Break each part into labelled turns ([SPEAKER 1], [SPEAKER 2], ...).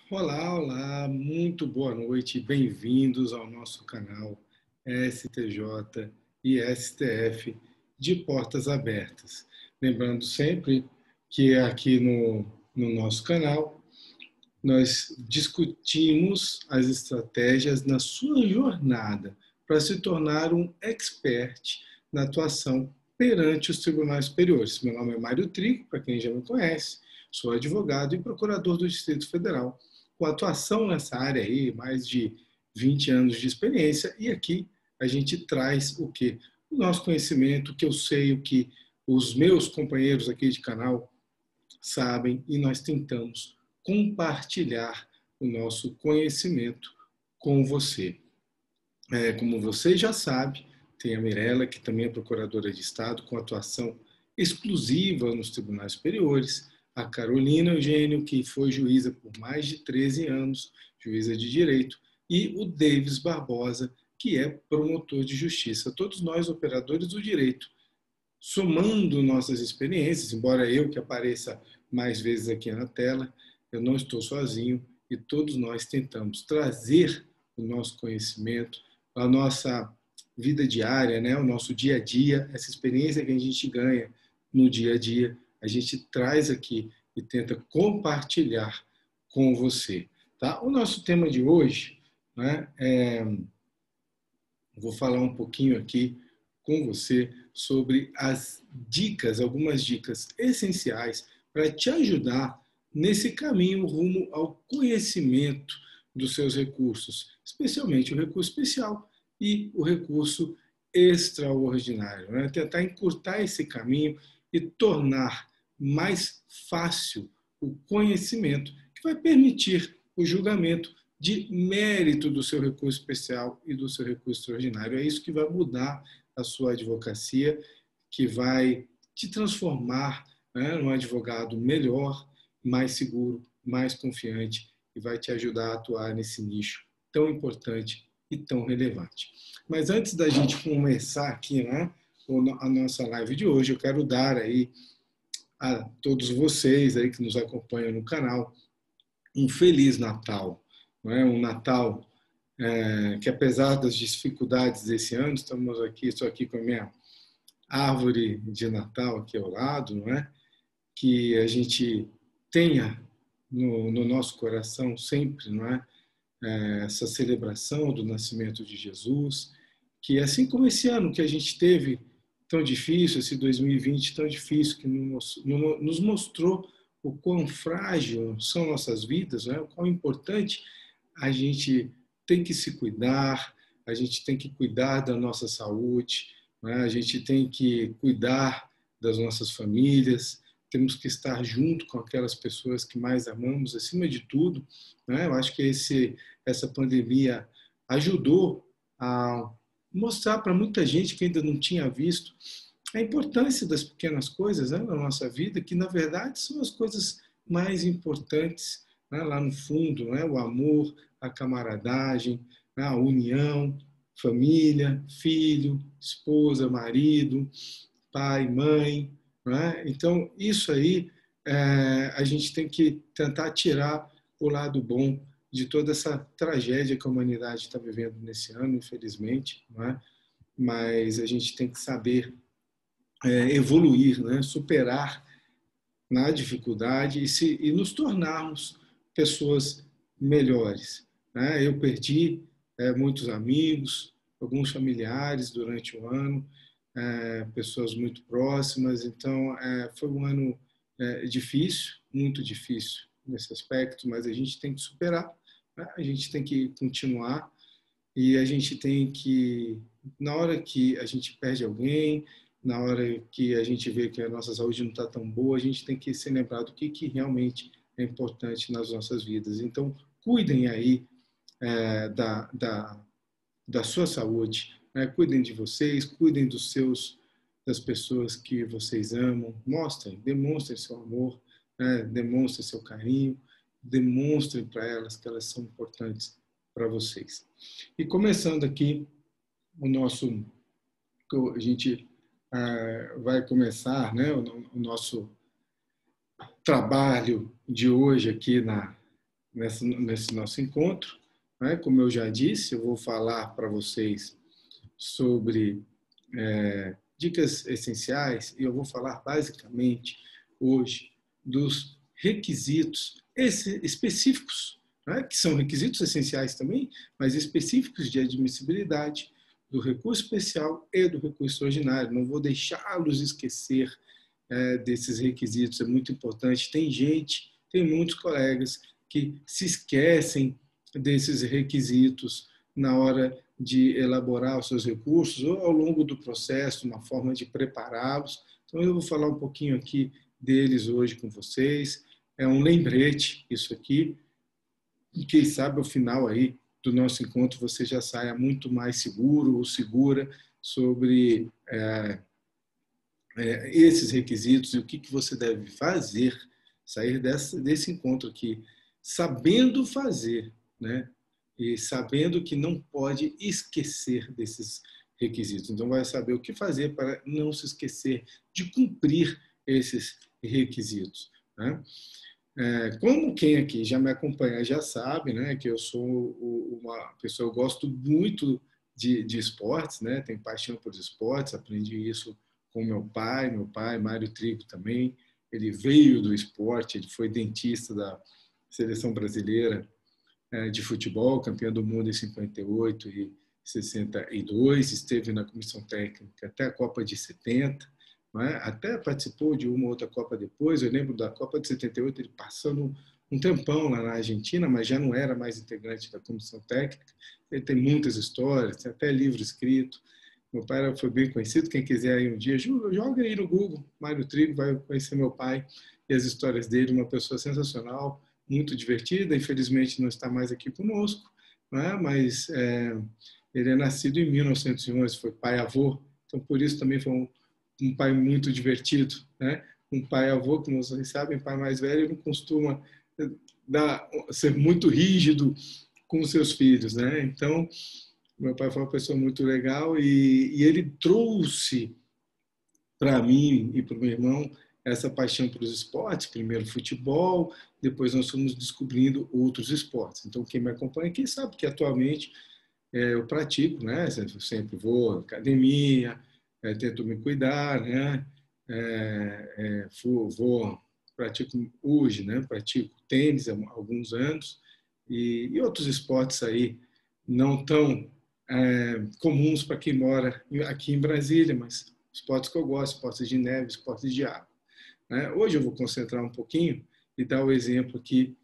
[SPEAKER 1] Olá, olá, muito boa noite, bem-vindos ao nosso canal STJ e STF de Portas Abertas. Lembrando sempre que aqui no nosso canal nós discutimos as estratégias na sua jornada para se tornar um expert na atuação perante os tribunais superiores. Meu nome é Mário Trigo, para quem já me conhece, sou advogado e procurador do Distrito Federal, com atuação nessa área aí, mais de 20 anos de experiência, e aqui a gente traz o quê? O nosso conhecimento, o que eu sei, o que os meus companheiros aqui de canal sabem, e nós tentamos compartilhar o nosso conhecimento com você. Como você já sabe, tem a Mirella, que também é procuradora de Estado, com atuação exclusiva nos tribunais superiores, a Carolina Eugênio, que foi juíza por mais de 13 anos, juíza de direito, e o Davis Barbosa, que é promotor de justiça. Todos nós, operadores do direito, somando nossas experiências, embora eu que apareça mais vezes aqui na tela, eu não estou sozinho e todos nós tentamos trazer o nosso conhecimento, a nossa vida diária, né, o nosso dia a dia, essa experiência que a gente ganha no dia a dia, a gente traz aqui e tenta compartilhar com você. Tá? O nosso tema de hoje, né, vou falar um pouquinho aqui com você sobre as dicas, algumas dicas essenciais para te ajudar nesse caminho rumo ao conhecimento dos seus recursos, especialmente o recurso especial e o recurso extraordinário. Né? Tentar encurtar esse caminho e tornar mais fácil o conhecimento, que vai permitir o julgamento de mérito do seu recurso especial e do seu recurso extraordinário. É isso que vai mudar a sua advocacia, que vai te transformar, né, num advogado melhor, mais seguro, mais confiante e vai te ajudar a atuar nesse nicho tão importante e tão relevante. Mas antes da gente começar aqui, né, a nossa live de hoje, eu quero dar aí a todos vocês aí que nos acompanham no canal um Feliz Natal. Não é? Um Natal que, apesar das dificuldades desse ano, estou aqui com a minha árvore de Natal aqui ao lado, não é? Que a gente tenha no nosso coração sempre, não é? Essa celebração do nascimento de Jesus, que assim como esse ano que a gente teve tão difícil, esse 2020 tão difícil, que nos mostrou o quão frágil são nossas vidas, né? O quão importante a gente tem que se cuidar, a gente tem que cuidar da nossa saúde, né? A gente tem que cuidar das nossas famílias, temos que estar junto com aquelas pessoas que mais amamos, acima de tudo. Né? Eu acho que essa pandemia ajudou a mostrar para muita gente que ainda não tinha visto a importância das pequenas coisas, né, na nossa vida, que na verdade são as coisas mais importantes, né, lá no fundo, né, o amor, a camaradagem, né, a união, família, filho, esposa, marido, pai, mãe. Né? Então, isso aí a gente tem que tentar tirar o lado bom de toda essa tragédia que a humanidade está vivendo nesse ano, infelizmente, não é? Mas a gente tem que saber evoluir, né? Superar na dificuldade e nos tornarmos pessoas melhores. Né? Eu perdi muitos amigos, alguns familiares durante o ano, pessoas muito próximas, então foi um ano difícil, muito difícil nesse aspecto, mas a gente tem que superar, né? A gente tem que continuar e a gente tem que, na hora que a gente perde alguém, na hora que a gente vê que a nossa saúde não está tão boa, a gente tem que se lembrar do que realmente é importante nas nossas vidas. Então, cuidem aí da sua saúde, né? Cuidem de vocês, cuidem das pessoas que vocês amam, demonstrem seu amor, né? Demonstrem seu carinho, demonstrem para elas que elas são importantes para vocês. E começando aqui a gente vai começar, né, o nosso trabalho de hoje aqui nesse nosso encontro. Né? Como eu já disse, eu vou falar para vocês sobre dicas essenciais e eu vou falar basicamente hoje dos requisitos específicos, né? Que são requisitos essenciais também, mas específicos de admissibilidade do recurso especial e do recurso ordinário. Não vou deixá-los esquecer desses requisitos, é muito importante. Tem muitos colegas que se esquecem desses requisitos na hora de elaborar os seus recursos ou ao longo do processo, uma forma de prepará-los. Então, eu vou falar um pouquinho aqui deles hoje com vocês. É um lembrete isso aqui, e quem sabe ao final aí do nosso encontro você já saia muito mais seguro ou segura sobre esses requisitos e o que você deve fazer, sair desse encontro aqui, sabendo fazer, né? E sabendo que não pode esquecer desses requisitos. Então, vai saber o que fazer para não se esquecer de cumprir esses requisitos, né? Como quem aqui já me acompanha já sabe, né, que eu sou uma pessoa, eu gosto muito de esportes, né? Tenho paixão por esportes, aprendi isso com meu pai, Mário Trigo também. Ele veio do esporte, ele foi dentista da seleção brasileira de futebol, campeão do mundo em 58 e 62, esteve na comissão técnica até a Copa de 70, não é? Até participou de uma outra Copa depois. Eu lembro da Copa de 78, ele passando um tempão lá na Argentina, mas já não era mais integrante da comissão técnica. Ele tem muitas histórias, tem até livro escrito. Meu pai foi bem conhecido, quem quiser aí um dia, joga aí no Google, Mário Trigo, vai conhecer meu pai e as histórias dele, uma pessoa sensacional, muito divertida, infelizmente não está mais aqui conosco, né? Mas ele é nascido em 1911, foi pai-avô, então por isso também foi um pai muito divertido, né? Um pai-avô, como vocês sabem, pai mais velho não costuma ser muito rígido com seus filhos, né? Então, meu pai foi uma pessoa muito legal e ele trouxe para mim e para o meu irmão essa paixão pelos esportes, primeiro futebol, depois nós fomos descobrindo outros esportes. Então, quem me acompanha aqui sabe que atualmente eu pratico, né? Eu sempre vou à academia, tento me cuidar, né? Pratico hoje, né? Pratico tênis há alguns anos e outros esportes aí não tão comuns para quem mora aqui em Brasília, mas esportes que eu gosto, esportes de neve, esportes de água. Né? Hoje eu vou concentrar um pouquinho e dar o exemplo aqui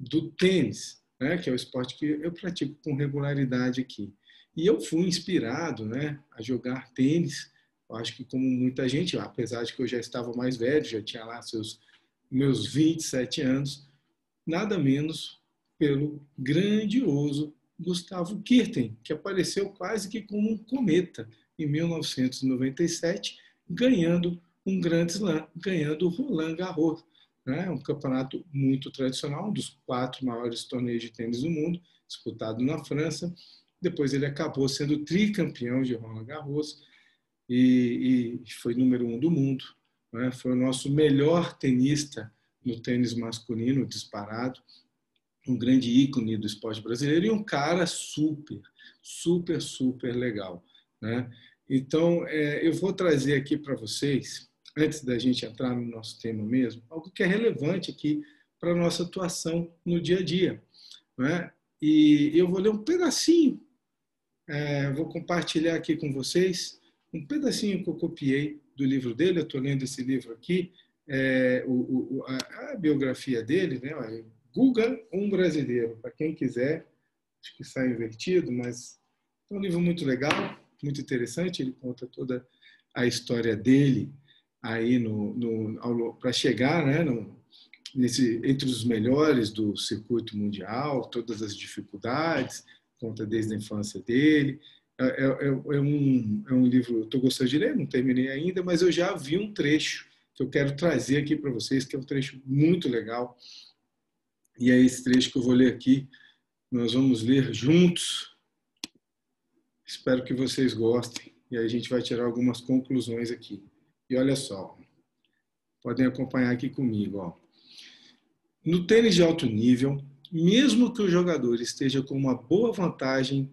[SPEAKER 1] do tênis, né? Que é o esporte que eu pratico com regularidade aqui. E eu fui inspirado, né, a jogar tênis, eu acho que como muita gente, apesar de que eu já estava mais velho, já tinha lá meus 27 anos, nada menos pelo grandioso Gustavo Kuerten, que apareceu quase que como um cometa em 1997, ganhando um Grand Slam, ganhando o Roland Garros, né? Um campeonato muito tradicional, um dos 4 maiores torneios de tênis do mundo, disputado na França. Depois ele acabou sendo tricampeão de Roland Garros e foi número 1 do mundo, né? Foi o nosso melhor tenista no tênis masculino, disparado, um grande ícone do esporte brasileiro e um cara super, super, super legal, né? Então, eu vou trazer aqui para vocês, antes da gente entrar no nosso tema mesmo, algo que é relevante aqui para a nossa atuação no dia a dia, né? E eu vou ler um pedacinho, vou compartilhar aqui com vocês um pedacinho que eu copiei do livro dele. Eu estou lendo esse livro aqui, a biografia dele, né? Guga, um brasileiro, para quem quiser, acho que sai invertido, mas é um livro muito legal, muito interessante. Ele conta toda a história dele aí para chegar, né, entre os melhores do circuito mundial, todas as dificuldades, conta desde a infância dele. É um livro, estou gostando de ler, não terminei ainda, mas eu já vi um trecho que eu quero trazer aqui para vocês, que é um trecho muito legal. E é esse trecho que eu vou ler aqui. Nós vamos ler juntos. Espero que vocês gostem. E aí a gente vai tirar algumas conclusões aqui. E olha só, podem acompanhar aqui comigo. Ó. No tênis de alto nível, mesmo que o jogador esteja com uma boa vantagem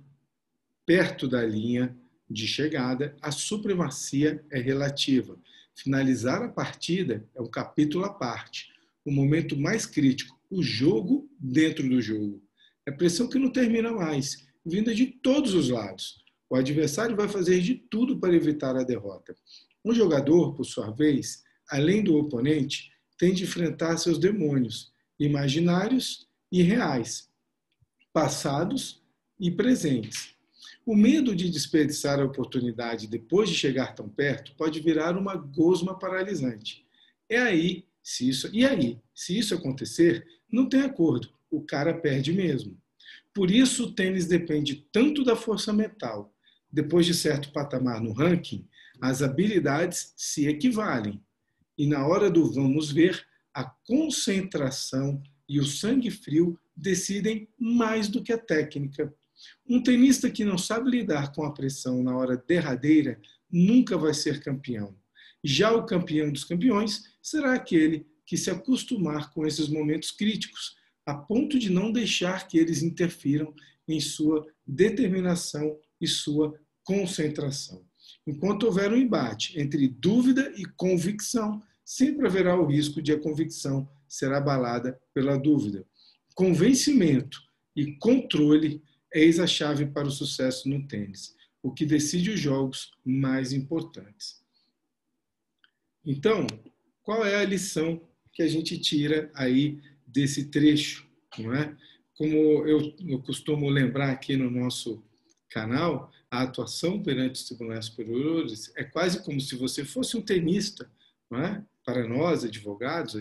[SPEAKER 1] perto da linha de chegada, a supremacia é relativa. Finalizar a partida é um capítulo à parte. O momento mais crítico, o jogo dentro do jogo. É pressão que não termina mais, vinda de todos os lados. O adversário vai fazer de tudo para evitar a derrota. Um jogador, por sua vez, além do oponente, tem de enfrentar seus demônios, imaginários e reais, passados e presentes. O medo de desperdiçar a oportunidade depois de chegar tão perto pode virar uma gosma paralisante. Se isso acontecer, não tem acordo, o cara perde mesmo. Por isso, o tênis depende tanto da força mental. Depois de certo patamar no ranking, as habilidades se equivalem. E na hora do vamos ver, a concentração e o sangue frio decidem mais do que a técnica. Um tenista que não sabe lidar com a pressão na hora derradeira nunca vai ser campeão. Já o campeão dos campeões será aquele que se acostumar com esses momentos críticos, a ponto de não deixar que eles interfiram em sua determinação e sua concentração. Enquanto houver um embate entre dúvida e convicção, sempre haverá o risco de a convicção ser abalada pela dúvida. Convencimento e controle eis a chave para o sucesso no tênis, o que decide os jogos mais importantes. Então, qual é a lição que a gente tira aí desse trecho, não é? Como eu costumo lembrar aqui no nosso canal, a atuação perante os tribunais superiores é quase como se você fosse um tenista, não é? Para nós, advogadas,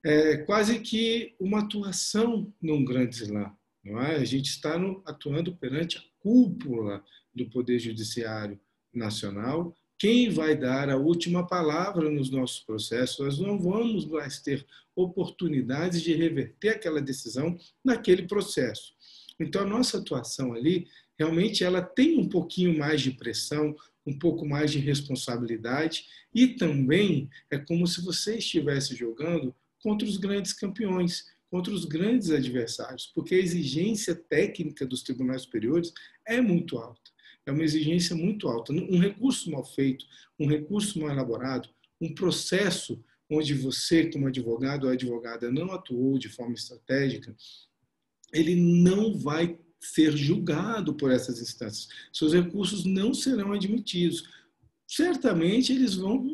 [SPEAKER 1] é quase que uma atuação num grande slam. Não é? A gente está atuando perante a cúpula do Poder Judiciário Nacional. Quem vai dar a última palavra nos nossos processos? Nós não vamos mais ter oportunidades de reverter aquela decisão naquele processo. Então, a nossa atuação ali, realmente, ela tem um pouquinho mais de pressão, um pouco mais de responsabilidade, e também é como se você estivesse jogando contra os grandes campeões, contra os grandes adversários, porque a exigência técnica dos tribunais superiores é muito alta. É uma exigência muito alta. Um recurso mal feito, um recurso mal elaborado, um processo onde você, como advogado ou advogada, não atuou de forma estratégica, ele não vai ser julgado por essas instâncias. Seus recursos não serão admitidos. Certamente eles vão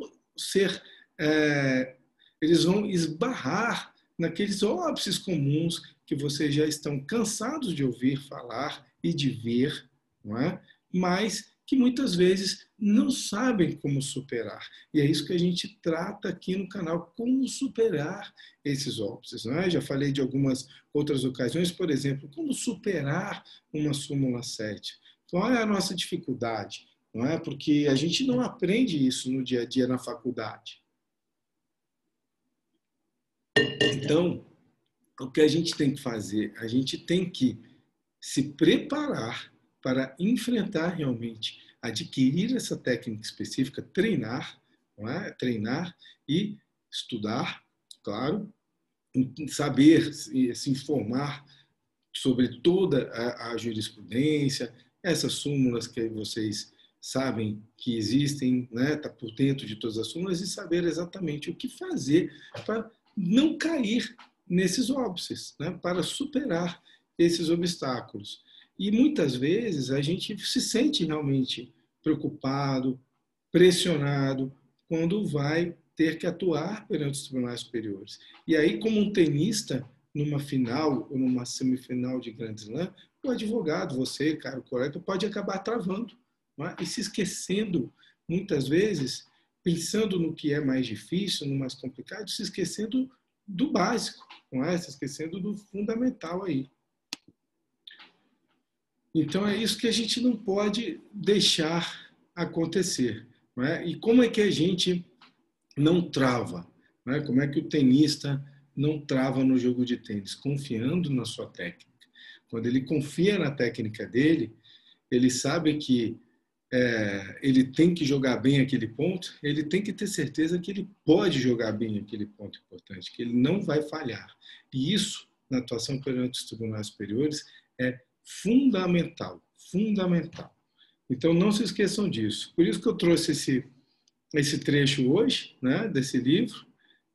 [SPEAKER 1] eles vão esbarrar naqueles óbices comuns que vocês já estão cansados de ouvir falar e de ver, não é? Mas que muitas vezes não sabem como superar. E é isso que a gente trata aqui no canal, como superar esses óbices. Não é? Já falei de algumas outras ocasiões, por exemplo, como superar uma súmula 7. Qual é a nossa dificuldade? Não é? Porque a gente não aprende isso no dia a dia na faculdade. Então, o que a gente tem que fazer? A gente tem que se preparar para enfrentar realmente, adquirir essa técnica específica, treinar, não é? Treinar e estudar, claro, saber se informar sobre toda a jurisprudência, essas súmulas que vocês sabem que existem, né? Tá por dentro de todas as súmulas e saber exatamente o que fazer para não cair nesses óbices, né? Para superar esses obstáculos. E muitas vezes a gente se sente realmente preocupado, pressionado, quando vai ter que atuar perante os tribunais superiores. E aí, como um tenista, numa final ou numa semifinal de Grand Slam, o advogado, você, cara, o colega, pode acabar travando, não é? E se esquecendo, muitas vezes, pensando no que é mais difícil, no mais complicado, se esquecendo do básico, não é? Se esquecendo do fundamental aí. Então, é isso que a gente não pode deixar acontecer. Não é? E como é que a gente não trava? Não é? Como é que o tenista não trava no jogo de tênis? Confiando na sua técnica. Quando ele confia na técnica dele, ele sabe que ele tem que jogar bem aquele ponto, ele tem que ter certeza que ele pode jogar bem aquele ponto importante, que ele não vai falhar. E isso na atuação perante os tribunais superiores é fundamental, fundamental. Então, não se esqueçam disso. Por isso que eu trouxe esse trecho hoje, né, desse livro,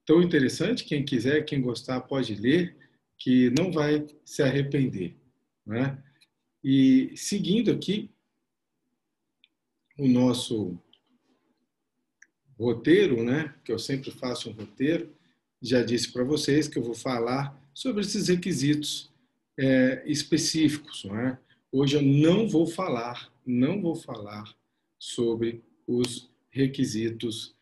[SPEAKER 1] tão interessante. Quem quiser, quem gostar, pode ler, que não vai se arrepender. Né? E seguindo aqui o nosso roteiro, né, que eu sempre faço um roteiro, já disse para vocês que eu vou falar sobre esses requisitos específicos. Não é? Hoje eu não vou falar sobre os requisitos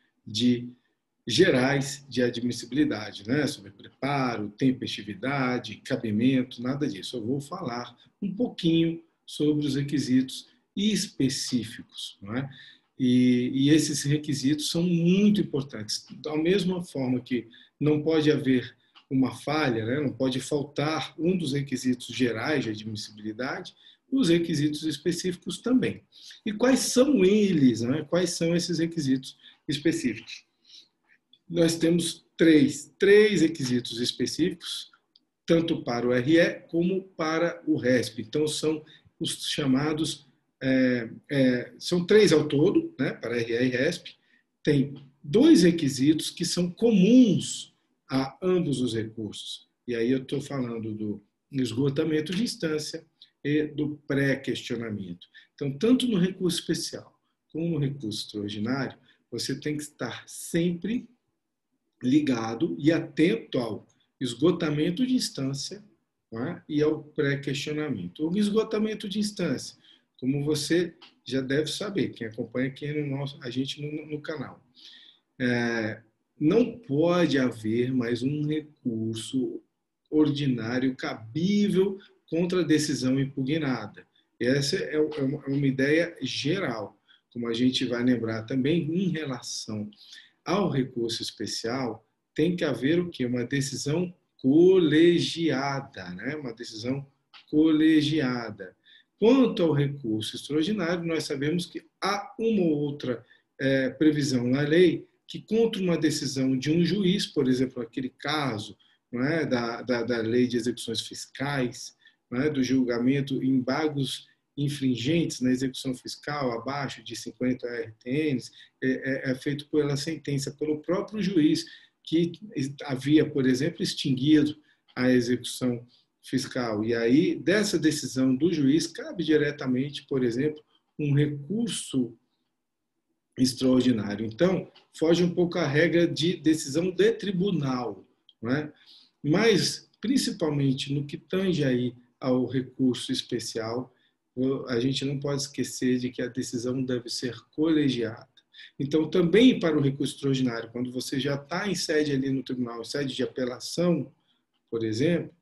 [SPEAKER 1] gerais de admissibilidade, né? Sobre preparo, tempestividade, cabimento, nada disso. Eu vou falar um pouquinho sobre os requisitos específicos. Não é? E esses requisitos são muito importantes. Da mesma forma que não pode haver uma falha, né? Não pode faltar um dos requisitos gerais de admissibilidade, os requisitos específicos também. E quais são eles? Né? Quais são esses requisitos específicos? Nós temos três requisitos específicos, tanto para o RE como para o RESP. Então, são os chamados... são três ao todo, né, para RE e RESP. Tem dois requisitos que são comuns a ambos os recursos. E aí eu estou falando do esgotamento de instância e do pré-questionamento. Então, tanto no recurso especial como no recurso extraordinário, você tem que estar sempre ligado e atento ao esgotamento de instância, né, e ao pré-questionamento. O esgotamento de instância, como você já deve saber, quem acompanha aqui a gente no canal, não pode haver mais um recurso ordinário cabível contra a decisão impugnada. Essa é uma ideia geral. Como a gente vai lembrar também, em relação ao recurso especial, tem que haver o quê? Uma decisão colegiada, né? Uma decisão colegiada. Quanto ao recurso extraordinário, nós sabemos que há uma ou outra previsão na lei que, contra uma decisão de um juiz, por exemplo, aquele caso, não é, da lei de execuções fiscais, não é, do julgamento em embargos infringentes na execução fiscal abaixo de 50 RTNs, é feito pela sentença, pelo próprio juiz, que havia, por exemplo, extinguido a execução fiscal. E aí, dessa decisão do juiz, cabe diretamente, por exemplo, um recurso extraordinário. Então, foge um pouco a regra de decisão de tribunal, não é? Mas, principalmente no que tange aí ao recurso especial, a gente não pode esquecer de que a decisão deve ser colegiada. Então, também para o recurso extraordinário, quando você já está em sede ali no tribunal, em sede de apelação, por exemplo,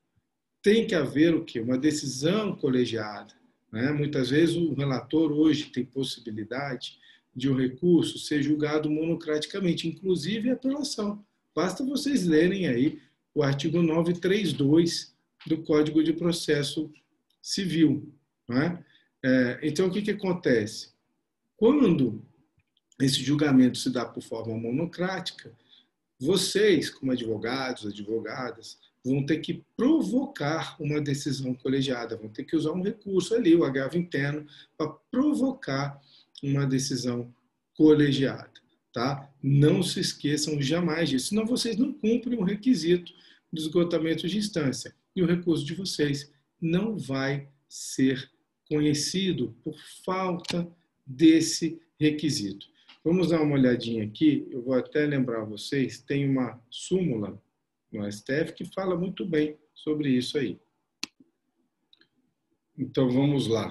[SPEAKER 1] tem que haver o quê? Uma decisão colegiada. Né? Muitas vezes o relator hoje tem possibilidade de um recurso ser julgado monocraticamente, inclusive a apelação. Basta vocês lerem aí o artigo 932 do Código de Processo Civil. Né? Então, o que acontece? Quando esse julgamento se dá por forma monocrática, vocês, como advogados, advogadas, vão ter que provocar uma decisão colegiada, vão ter que usar um recurso ali, o agravo interno, para provocar uma decisão colegiada. Tá? Não se esqueçam jamais disso, senão vocês não cumprem o requisito do esgotamento de instância e o recurso de vocês não vai ser conhecido por falta desse requisito. Vamos dar uma olhadinha aqui, eu vou até lembrar vocês, tem uma súmula no STF que fala muito bem sobre isso aí. Então vamos lá.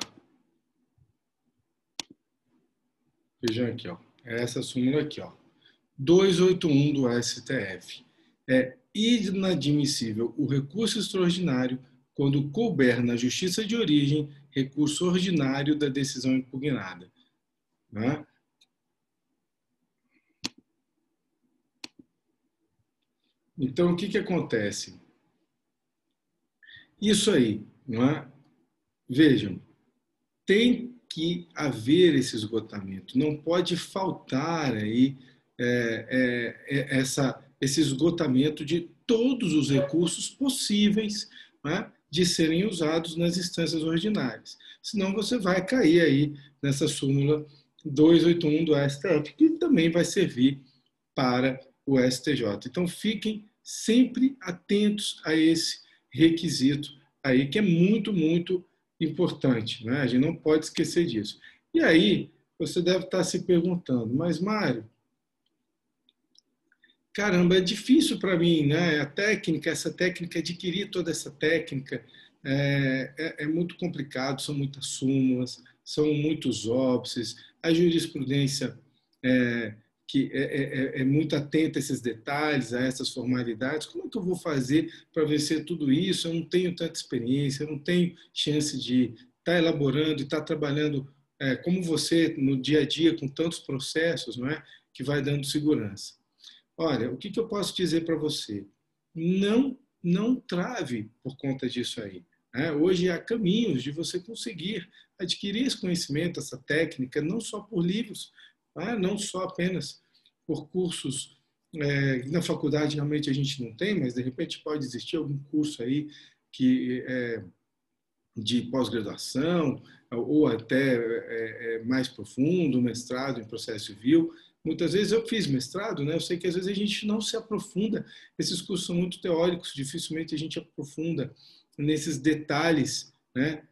[SPEAKER 1] Vejam aqui, ó. É essa súmula aqui, ó. 281 do STF. É inadmissível o recurso extraordinário quando couber na justiça de origem recurso ordinário da decisão impugnada. Né? Então, o que acontece? Isso aí, não é? Vejam, tem que haver esse esgotamento, não pode faltar aí esse esgotamento de todos os recursos possíveis né, de serem usados nas instâncias ordinárias. Senão você vai cair aí nessa súmula 281 do STF, que também vai servir para o STJ. Então fiquem sempre atentos a esse requisito aí, que é muito, muito importante, né? A gente não pode esquecer disso. E aí, você deve estar se perguntando, mas Mário, caramba, é difícil para mim, né? A técnica, essa técnica, adquirir toda essa técnica é muito complicado, são muitas súmulas, são muitos óbices, a jurisprudência é, que é muito atenta a esses detalhes, a essas formalidades. Como é que eu vou fazer para vencer tudo isso? Eu não tenho tanta experiência, eu não tenho chance de estar elaborando e estar trabalhando como você no dia a dia com tantos processos, não é? Que vai dando segurança. Olha, o que eu posso dizer para você? Não trave por conta disso aí. Né? Hoje há caminhos de você conseguir adquirir esse conhecimento, essa técnica, não só por livros, tá? Não só apenas por cursos. Na faculdade realmente a gente não tem, mas de repente pode existir algum curso aí que de pós-graduação ou até mais profundo, mestrado em processo civil. Muitas vezes eu fiz mestrado, né? Eu sei que às vezes a gente não se aprofunda, esses cursos são muito teóricos, dificilmente a gente aprofunda nesses detalhes, né?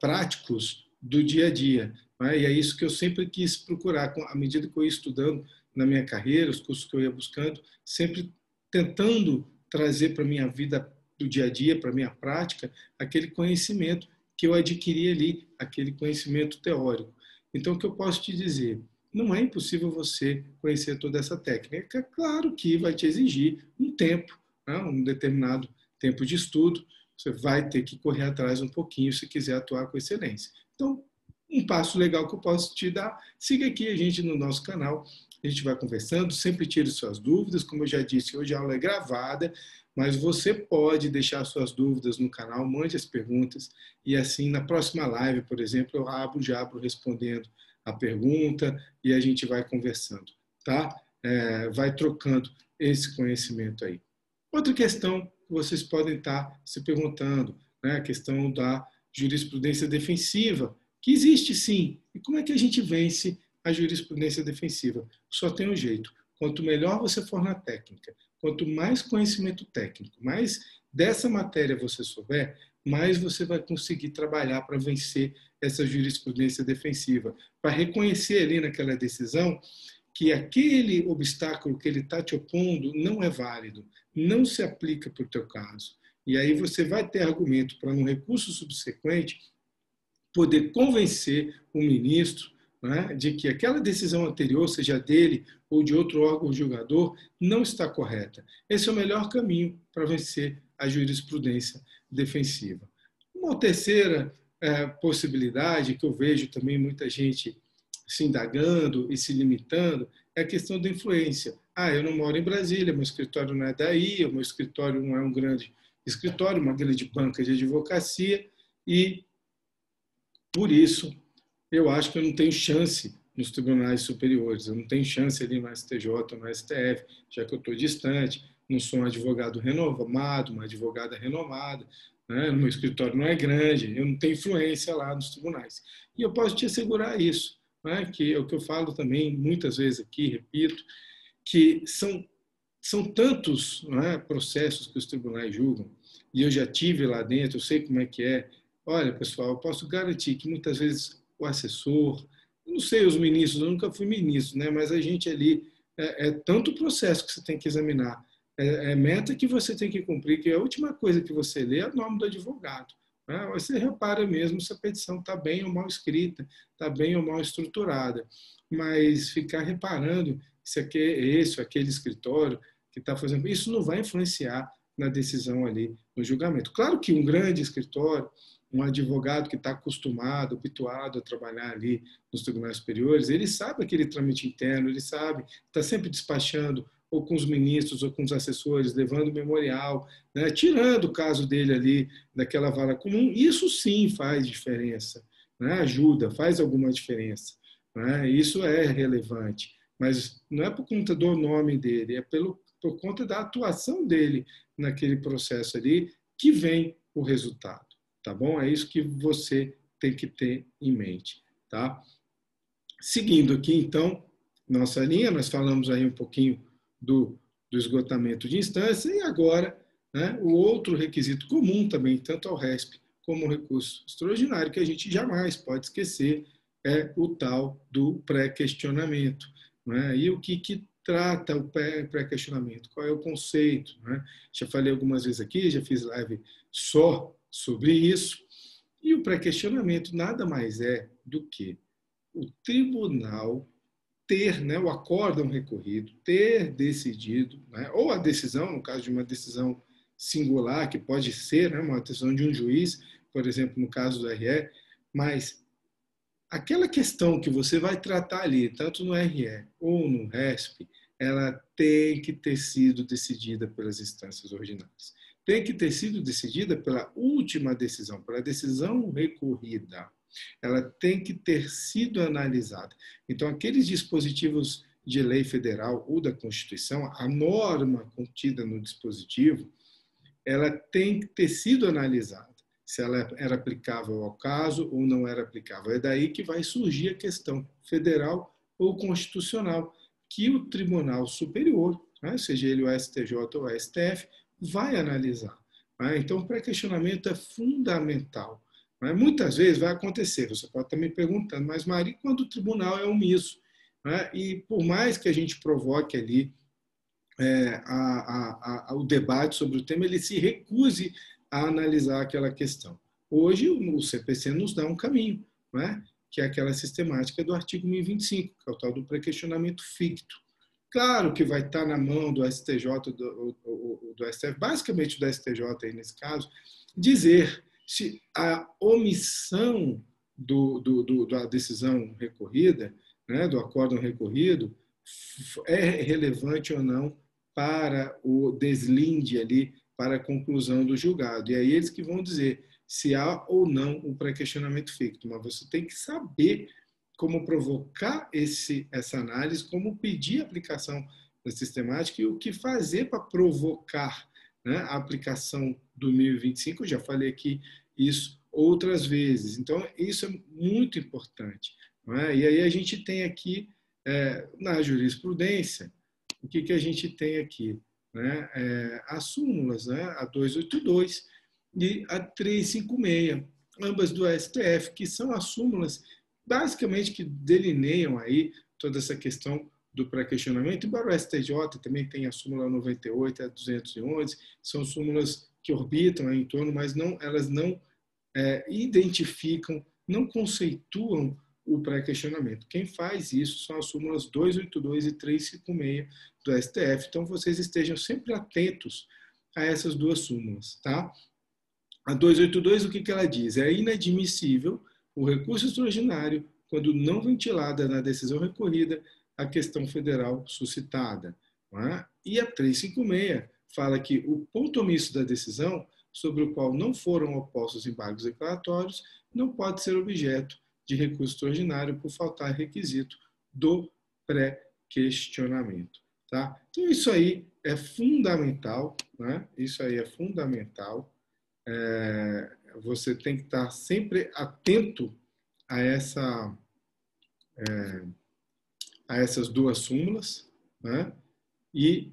[SPEAKER 1] Práticos do dia a dia. Né? E é isso que eu sempre quis procurar, à medida que eu ia estudando na minha carreira, os cursos que eu ia buscando, sempre tentando trazer para a minha vida do dia a dia, para a minha prática, aquele conhecimento que eu adquiri ali, aquele conhecimento teórico. Então, o que eu posso te dizer? Não é impossível você conhecer toda essa técnica. É claro que vai te exigir um tempo, né? Um determinado tempo de estudo. Você vai ter que correr atrás um pouquinho se quiser atuar com excelência. Então, um passo legal que eu posso te dar, siga aqui a gente no nosso canal. A gente vai conversando, sempre tire suas dúvidas. Como eu já disse, hoje a aula é gravada, mas você pode deixar suas dúvidas no canal, mande as perguntas, e assim, na próxima live, por exemplo, eu abro respondendo a pergunta e a gente vai conversando, tá? Vai trocando esse conhecimento aí. Outra questão que vocês podem estar se perguntando, né? A questão da jurisprudência defensiva, que existe sim. E como é que a gente vence a jurisprudência defensiva? Só tem um jeito. Quanto melhor você for na técnica, quanto mais conhecimento técnico, mais dessa matéria você souber, mais você vai conseguir trabalhar para vencer essa jurisprudência defensiva, para reconhecer ali naquela decisão que aquele obstáculo que ele está te opondo não é válido, não se aplica para o teu caso. E aí você vai ter argumento para, no recurso subsequente, poder convencer o ministro, né, de que aquela decisão anterior, seja dele ou de outro órgão julgador, não está correta. Esse é o melhor caminho para vencer a jurisprudência defensiva. Uma terceira possibilidade, que eu vejo também muita gente se indagando e se limitando, é a questão da influência. Eu não moro em Brasília, meu escritório não é daí, o meu escritório não é um grande escritório, uma grande banca de advocacia, e por isso eu acho que eu não tenho chance nos tribunais superiores, eu não tenho chance ali no STJ, no STF, já que eu estou distante, não sou um advogado renomado, uma advogada renomada, né? Meu escritório não é grande, eu não tenho influência lá nos tribunais. E eu posso te assegurar isso, né? Que é o que eu falo também muitas vezes aqui, repito, que são tantos, né, processos que os tribunais julgam, e eu já tive lá dentro, eu sei como é que é. Olha, pessoal, eu posso garantir que muitas vezes o assessor, eu não sei os ministros, eu nunca fui ministro, né, mas a gente ali, tanto processo que você tem que examinar, meta que você tem que cumprir, que a última coisa que você lê é o nome do advogado. Né? Você repara mesmo se a petição está bem ou mal escrita, está bem ou mal estruturada. Mas ficar reparando se é esse ou aquele escritório que está fazendo, isso não vai influenciar na decisão ali, no julgamento. Claro que um grande escritório, um advogado que está acostumado, habituado a trabalhar ali nos tribunais superiores, ele sabe aquele trâmite interno, ele sabe, está sempre despachando ou com os ministros ou com os assessores, levando memorial, né, tirando o caso dele ali daquela vara comum. Isso sim faz diferença, né, ajuda, faz alguma diferença. Né, isso é relevante, mas não é por conta do nome dele, é por conta da atuação dele naquele processo ali, que vem o resultado, tá bom? É isso que você tem que ter em mente, tá? Seguindo aqui, então, nossa linha, nós falamos aí um pouquinho do esgotamento de instância e agora, né, o outro requisito comum também, tanto ao RESP como ao recurso extraordinário, que a gente jamais pode esquecer, é o tal do pré-questionamento. Né? E o que trata o pré-questionamento? Qual é o conceito? Né? Já falei algumas vezes aqui, já fiz live só sobre isso. E o pré-questionamento nada mais é do que o tribunal ter, né, o acórdão recorrido, ter decidido, né, ou a decisão, no caso de uma decisão singular, que pode ser, né, uma decisão de um juiz, por exemplo, no caso do RE, mas aquela questão que você vai tratar ali, tanto no RE ou no RESP, ela tem que ter sido decidida pelas instâncias ordinárias. Tem que ter sido decidida pela última decisão, pela decisão recorrida. Ela tem que ter sido analisada. Então, aqueles dispositivos de lei federal ou da Constituição, a norma contida no dispositivo, ela tem que ter sido analisada, se ela era aplicável ao caso ou não era aplicável. É daí que vai surgir a questão federal ou constitucional, que o Tribunal Superior, né, seja ele o STJ ou o STF, vai analisar. Né? Então, o pré-questionamento é fundamental. Né? Muitas vezes vai acontecer, você pode estar me perguntando, mas Mari, quando o tribunal é omisso? Né? E por mais que a gente provoque ali o debate sobre o tema, ele se recuse a analisar aquela questão. Hoje, o CPC nos dá um caminho, não é? Que é aquela sistemática do artigo 1025, que é o tal do pré-questionamento ficto. Claro que vai estar na mão do STJ, do STF, basicamente do STJ aí nesse caso, dizer se a omissão da decisão recorrida, né, do acórdão recorrido, é relevante ou não para o deslinde ali, para a conclusão do julgado. E aí eles que vão dizer se há ou não um pré-questionamento ficto. Mas você tem que saber como provocar essa análise, como pedir a aplicação da sistemática e o que fazer para provocar, né, a aplicação do 1025. Eu já falei aqui isso outras vezes. Então, isso é muito importante. Não é? E aí a gente tem aqui, na jurisprudência, o que a gente tem aqui? Né? As súmulas, né? A 282 e a 356, ambas do STF, que são as súmulas basicamente que delineiam aí toda essa questão do pré-questionamento, embora o STJ também tenha a súmula 98 e a 211, são súmulas que orbitam em torno, mas elas não identificam, não conceituam o pré-questionamento. Quem faz isso são as súmulas 282 e 356 do STF. Então, vocês estejam sempre atentos a essas duas súmulas. Tá? A 282, o que ela diz? É inadmissível o recurso extraordinário quando não ventilada na decisão recorrida a questão federal suscitada. Não é? E a 356 fala que o ponto omisso da decisão, sobre o qual não foram opostos embargos declaratórios, não pode ser objeto de recurso extraordinário por faltar requisito do pré-questionamento. Tá? Então, isso aí é fundamental, né? Isso aí é fundamental. Você tem que estar sempre atento a, a essas duas súmulas, né? E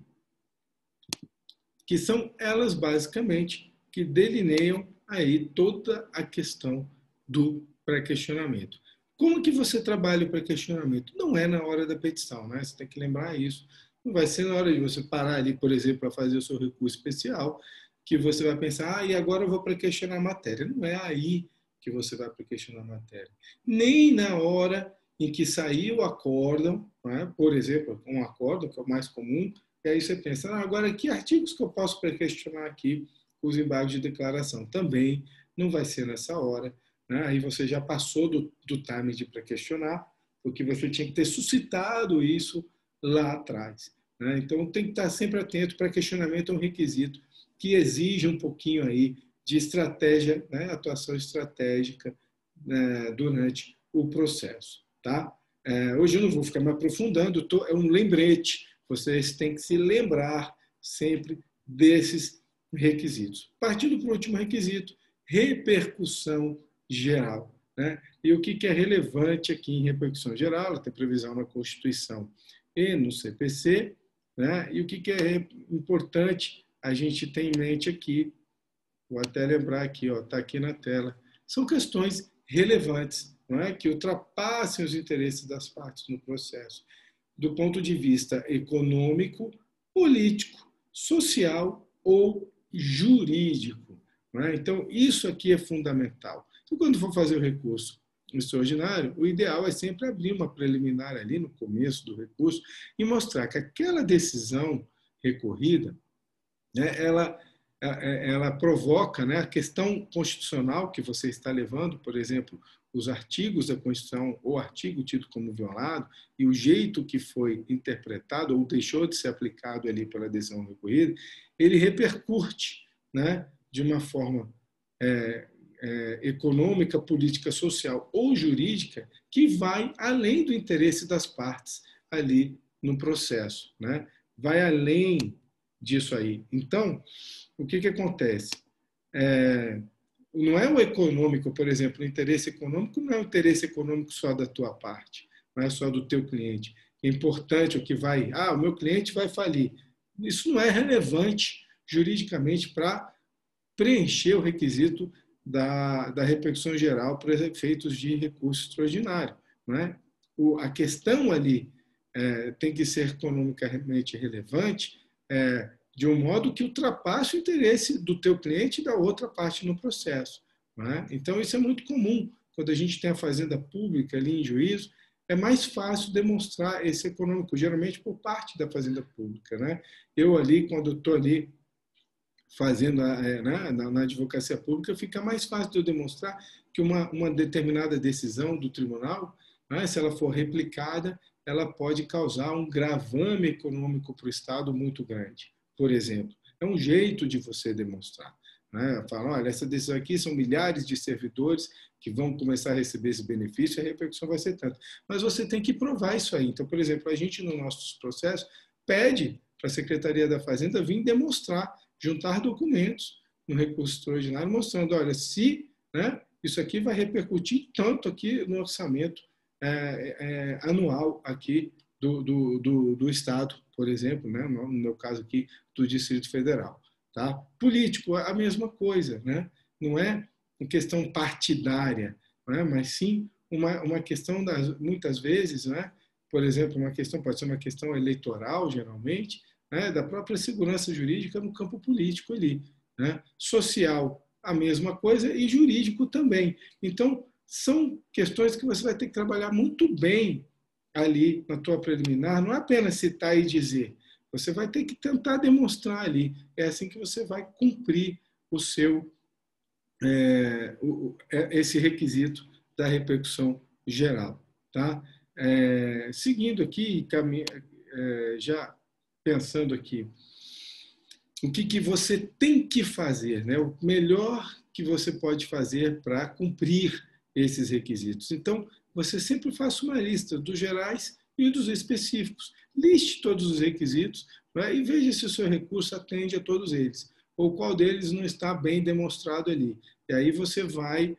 [SPEAKER 1] que são elas, basicamente, que delineiam aí toda a questão do pré-questionamento. Como que você trabalha o pré-questionamento? Não é na hora da petição, né? Você tem que lembrar isso. Não vai ser na hora de você parar ali, por exemplo, para fazer o seu recurso especial, que você vai pensar, e agora eu vou pré-questionar a matéria. Não é aí que você vai pré-questionar a matéria. Nem na hora em que sair o acórdão, né? Por exemplo, um acórdão, que é o mais comum, e aí você pensa, agora que artigos que eu posso pré-questionar aqui os embargos de declaração? Também não vai ser nessa hora. Né? Aí você já passou do time de pré-questionar, porque você tinha que ter suscitado isso lá atrás. Né? Então tem que estar sempre atento. Pré-questionamento é um requisito que exige um pouquinho aí de estratégia, né? Atuação estratégica, né? Durante o processo. Tá? Hoje eu não vou ficar me aprofundando, é um lembrete. Vocês têm que se lembrar sempre desses requisitos. Partindo para o último requisito, repercussão geral. Né? E o que é relevante aqui em repercussão geral? Ela tem previsão na Constituição e no CPC. Né? E o que é importante a gente ter em mente aqui, vou até lembrar aqui, está aqui na tela, são questões relevantes, não é? Que ultrapassem os interesses das partes no processo, do ponto de vista econômico, político, social ou jurídico. Não é? Então, isso aqui é fundamental. Então, quando for fazer o recurso extraordinário, o ideal é sempre abrir uma preliminar ali no começo do recurso e mostrar que aquela decisão recorrida, né, ela provoca, né, a questão constitucional que você está levando, por exemplo, os artigos da Constituição, ou artigo tido como violado, e o jeito que foi interpretado ou deixou de ser aplicado ali pela decisão recorrida, ele repercute, né, de uma forma econômica, política, social ou jurídica que vai além do interesse das partes ali no processo, né? Vai além disso aí. Então, o que acontece? Não é o econômico, por exemplo, o interesse econômico não é o interesse econômico só da tua parte, não é só do teu cliente. É importante o que vai, o meu cliente vai falir. Isso não é relevante juridicamente para preencher o requisito da repercussão geral para os efeitos de recurso extraordinário. Né? A questão ali tem que ser economicamente relevante de um modo que ultrapasse o interesse do teu cliente e da outra parte no processo. Né? Então, isso é muito comum. Quando a gente tem a fazenda pública ali em juízo, é mais fácil demonstrar esse econômico, geralmente por parte da fazenda pública. Né? Eu ali, quando estou ali fazendo na advocacia pública, fica mais fácil de eu demonstrar que uma determinada decisão do tribunal, né, se ela for replicada, ela pode causar um gravame econômico para o Estado muito grande, por exemplo. É um jeito de você demonstrar. Né? Fala, olha, essa decisão aqui são milhares de servidores que vão começar a receber esse benefício, a repercussão vai ser tanta. Mas você tem que provar isso aí. Então, por exemplo, a gente, no nosso processo, pede para a Secretaria da Fazenda vir demonstrar, juntar documentos no recurso extraordinário, mostrando, olha, se isso aqui vai repercutir tanto aqui no orçamento anual aqui do Estado, por exemplo, né? No meu caso aqui, do Distrito Federal. Tá? Político, a mesma coisa. Né? Não é uma questão partidária, né? Mas sim uma questão, muitas vezes, né? Por exemplo, pode ser uma questão eleitoral, geralmente, né? Da própria segurança jurídica no campo político ali. Né? Social, a mesma coisa, e jurídico também. Então, são questões que você vai ter que trabalhar muito bem ali na tua preliminar, não é apenas citar e dizer, você vai ter que tentar demonstrar ali. É assim que você vai cumprir o seu esse requisito da repercussão geral. Tá? Seguindo aqui, já pensando aqui, o que você tem que fazer, né? O melhor que você pode fazer para cumprir esses requisitos. Então, você sempre faça uma lista dos gerais e dos específicos. Liste todos os requisitos, né, e veja se o seu recurso atende a todos eles, ou qual deles não está bem demonstrado ali. E aí você vai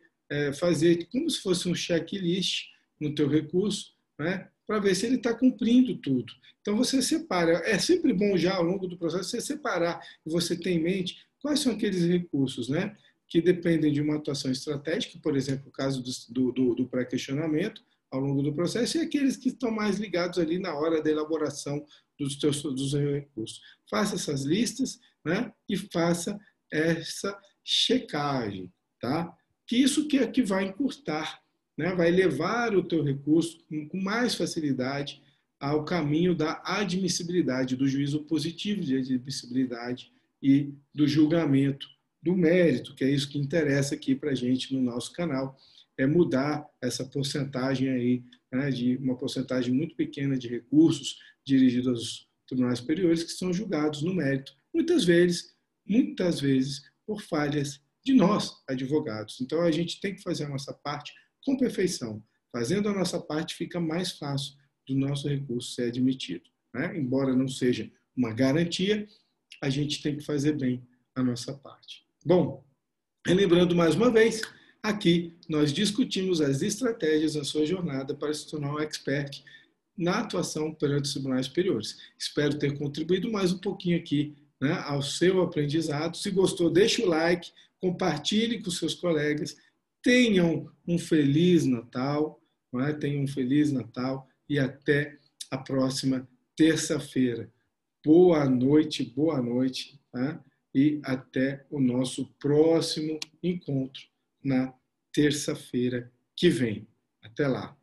[SPEAKER 1] fazer como se fosse um checklist no teu recurso, né, para ver se ele está cumprindo tudo. Então você separa. É sempre bom já ao longo do processo você separar e você ter em mente quais são aqueles recursos, né, que dependem de uma atuação estratégica, por exemplo, o caso do pré-questionamento ao longo do processo, e aqueles que estão mais ligados ali na hora da elaboração dos recursos. Faça essas listas, né, e faça essa checagem, tá? Que isso que vai encurtar, né, vai levar o teu recurso com mais facilidade ao caminho da admissibilidade, do juízo positivo de admissibilidade e do julgamento do mérito, que é isso que interessa aqui para a gente no nosso canal, é mudar essa porcentagem aí, né, de uma porcentagem muito pequena de recursos dirigidos aos tribunais superiores que são julgados no mérito, muitas vezes, por falhas de nós, advogados. Então, a gente tem que fazer a nossa parte com perfeição. Fazendo a nossa parte, fica mais fácil do nosso recurso ser admitido. Né? Embora não seja uma garantia, a gente tem que fazer bem a nossa parte. Bom, relembrando mais uma vez, aqui nós discutimos as estratégias na sua jornada para se tornar um expert na atuação perante os tribunais superiores. Espero ter contribuído mais um pouquinho aqui, né, ao seu aprendizado. Se gostou, deixa o like, compartilhe com seus colegas. Tenham um Feliz Natal, né? Tenham um Feliz Natal e até a próxima terça-feira. Boa noite, tá? E até o nosso próximo encontro na terça-feira que vem. Até lá.